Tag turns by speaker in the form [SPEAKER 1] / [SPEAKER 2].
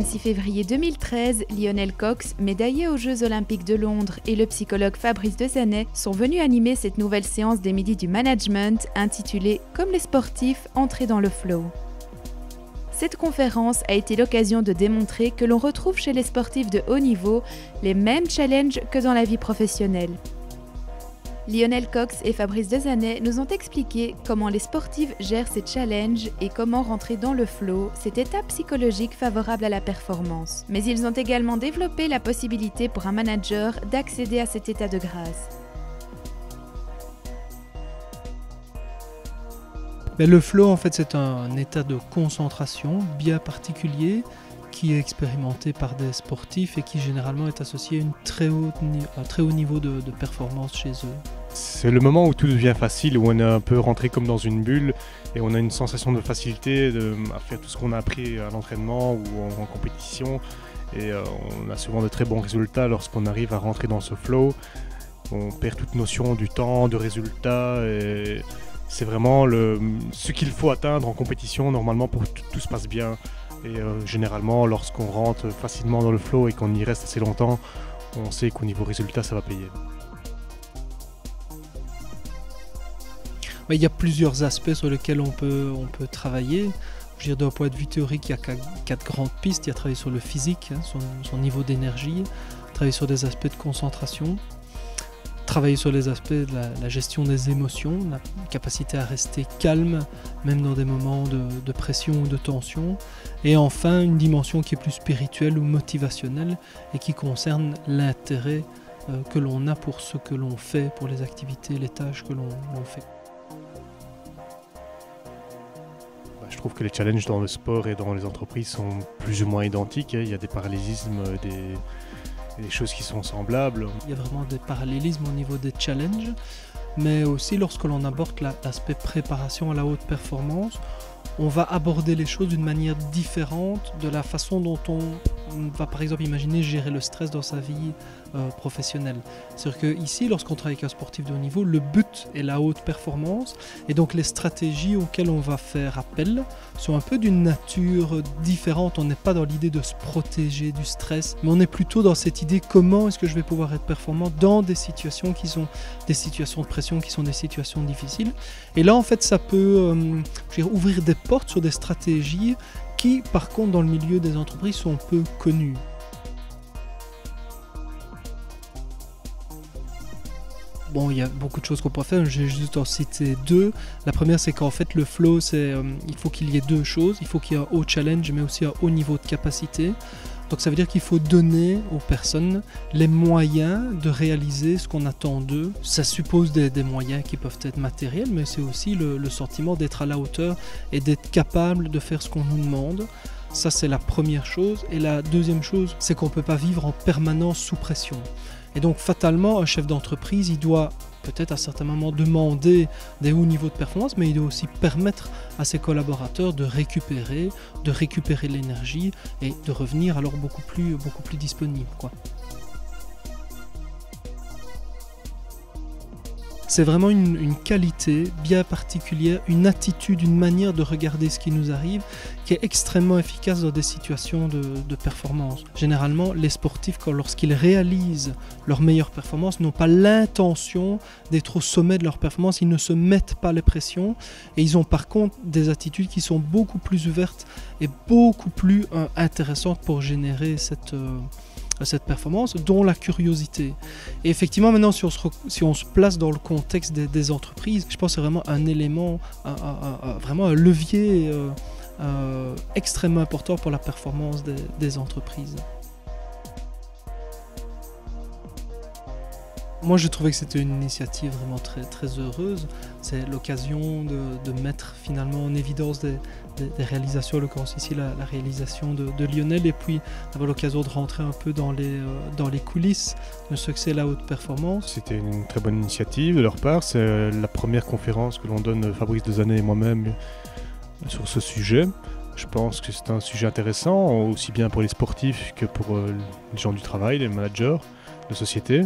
[SPEAKER 1] 26 février 2013, Lionel Cox, médaillé aux Jeux Olympiques de Londres, et le psychologue Fabrice Desanet sont venus animer cette nouvelle séance des midis du management intitulée « Comme les sportifs, entrer dans le flow ». Cette conférence a été l'occasion de démontrer que l'on retrouve chez les sportifs de haut niveau les mêmes challenges que dans la vie professionnelle. Lionel Cox et Fabrice Desanet nous ont expliqué comment les sportifs gèrent ces challenges et comment rentrer dans le flow, cet état psychologique favorable à la performance. Mais ils ont également développé la possibilité pour un manager d'accéder à cet état de grâce.
[SPEAKER 2] Le flow, en fait, c'est un état de concentration bien particulier qui est expérimenté par des sportifs et qui généralement est associé à un très haut niveau de performance chez eux.
[SPEAKER 3] C'est le moment où tout devient facile, où on est un peu rentré comme dans une bulle et on a une sensation de facilité à faire tout ce qu'on a appris à l'entraînement ou en compétition. Et on a souvent de très bons résultats lorsqu'on arrive à rentrer dans ce flow. On perd toute notion du temps, de résultats. Et c'est vraiment ce qu'il faut atteindre en compétition normalement pour que tout se passe bien. Et généralement, lorsqu'on rentre facilement dans le flow et qu'on y reste assez longtemps, on sait qu'au niveau résultat, ça va payer.
[SPEAKER 2] Il y a plusieurs aspects sur lesquels on peut travailler. Je veux dire, d'un point de vue théorique, il y a quatre grandes pistes. Il y a travailler sur le physique, son niveau d'énergie, travailler sur des aspects de concentration, travailler sur les aspects de la gestion des émotions, la capacité à rester calme, même dans des moments de pression ou de tension. Et enfin, une dimension qui est plus spirituelle ou motivationnelle et qui concerne l'intérêt que l'on a pour ce que l'on fait, pour les activités, les tâches que l'on fait.
[SPEAKER 3] Je trouve que les challenges dans le sport et dans les entreprises sont plus ou moins identiques. Il y a des parallélismes, des choses qui sont semblables.
[SPEAKER 2] Il y a vraiment des parallélismes au niveau des challenges, mais aussi lorsque l'on aborde l'aspect préparation à la haute performance, on va aborder les choses d'une manière différente de la façon dont on va par exemple imaginer gérer le stress dans sa vie professionnelle. C'est-à-dire qu'ici, lorsqu'on travaille avec un sportif de haut niveau, le but est la haute performance et donc les stratégies auxquelles on va faire appel sont un peu d'une nature différente. On n'est pas dans l'idée de se protéger du stress, mais on est plutôt dans cette idée comment est-ce que je vais pouvoir être performant dans des situations qui sont des situations de pression, qui sont des situations difficiles. Et là, en fait, ça peut ouvrir des portes sur des stratégies qui, par contre, dans le milieu des entreprises, sont peu connues. Bon, il y a beaucoup de choses qu'on peut faire, j'ai juste en cité deux. La première, c'est qu'en fait, le flow, il faut qu'il y ait deux choses. Il faut qu'il y ait un haut challenge, mais aussi un haut niveau de capacité. Donc ça veut dire qu'il faut donner aux personnes les moyens de réaliser ce qu'on attend d'eux. Ça suppose des moyens qui peuvent être matériels, mais c'est aussi le sentiment d'être à la hauteur et d'être capable de faire ce qu'on nous demande. Ça, c'est la première chose. Et la deuxième chose, c'est qu'on ne peut pas vivre en permanence sous pression. Et donc fatalement, un chef d'entreprise, il doit peut-être à certains moments demander des hauts niveaux de performance, mais il doit aussi permettre à ses collaborateurs de récupérer l'énergie et de revenir alors beaucoup plus disponible, quoi. C'est vraiment une qualité bien particulière, une attitude, une manière de regarder ce qui nous arrive qui est extrêmement efficace dans des situations de performance. Généralement, les sportifs, lorsqu'ils réalisent leur meilleure performance, n'ont pas l'intention d'être au sommet de leur performance, ils ne se mettent pas les pressions et ils ont par contre des attitudes qui sont beaucoup plus ouvertes et beaucoup plus intéressantes pour générer cette performance, dont la curiosité. Et effectivement, maintenant, si on se place dans le contexte des entreprises, je pense que c'est vraiment un élément, vraiment un levier extrêmement important pour la performance des entreprises. Moi, j'ai trouvé que c'était une initiative vraiment très, très heureuse. C'est l'occasion de mettre finalement en évidence des réalisations, en l'occurrence ici la réalisation de Lionel, et puis d'avoir l'occasion de rentrer un peu dans les coulisses de ce que c'est la haute performance.
[SPEAKER 3] C'était une très bonne initiative de leur part. C'est la première conférence que l'on donne, Fabrice Desanet et moi-même, sur ce sujet. Je pense que c'est un sujet intéressant, aussi bien pour les sportifs que pour les gens du travail, les managers de société.